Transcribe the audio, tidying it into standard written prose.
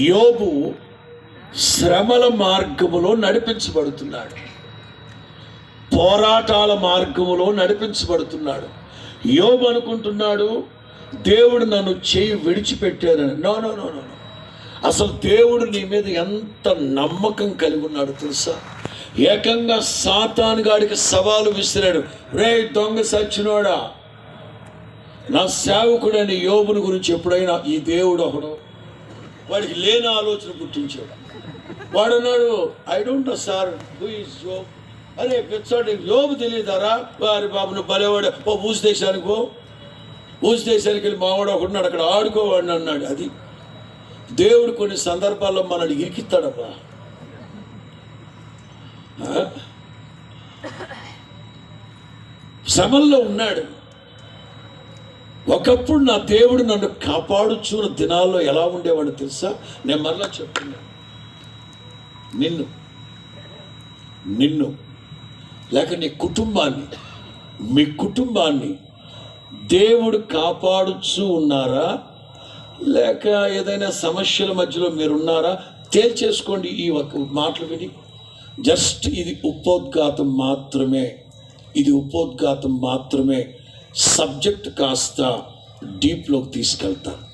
యోబు శ్రమల మార్గములో నడిపించబడుతున్నాడు, పోరాటాల మార్గములో నడిపించబడుతున్నాడు. యోబు అనుకుంటున్నాడు దేవుడు నన్ను చేయి విడిచిపెట్టారని. నో నో నో నో అసలు దేవుడు నీ మీద ఎంత నమ్మకం కలిగి ఉన్నాడు తెలుసా? ఏకంగా సాతాను గాడికి సవాలు విసిరాడు. రే దొంగ సచ్చినోడా, నా సేవకుడని యోబుని గురించి ఎప్పుడైనా ఈ దేవుడు ఒకడు వాడికి లేని ఆలోచన పుట్టించాడు. వాడు అన్నాడు, I don't know sir who is Job. అరే పిచ్చోడి, యోబు తెలియదారా? వారి బాబును బలేవాడు, ఓ ఊసి దేశానికి వెళ్ళి మావాడు ఒకడున్నాడు అక్కడ ఆడుకోవాడిని అన్నాడు. అది దేవుడు కొన్ని సందర్భాల్లో మనల్ని ఇరికిస్తాడబ్బా. శ్రమల్లో ఉన్నాడు. ఒకప్పుడు నా దేవుడు నన్ను కాపాడుచున్న దినాల్లో ఎలా ఉండేవాడు తెలుసా? నేను మరలా చెప్తున్నాను, నిన్ను లేక నీ కుటుంబాన్ని, మీ కుటుంబాన్ని దేవుడు కాపాడుచూ ఉన్నారా, లేక ఏదైనా సమస్యల మధ్యలో మీరున్నారా? తేల్చేసుకోండి ఈ ఒక మాటలు విని. జస్ట్ ఇది ఉపోద్ఘాతం మాత్రమే. సబ్జెక్ట్ కాస్త డీప్లోకి తీసుకెళ్తాను.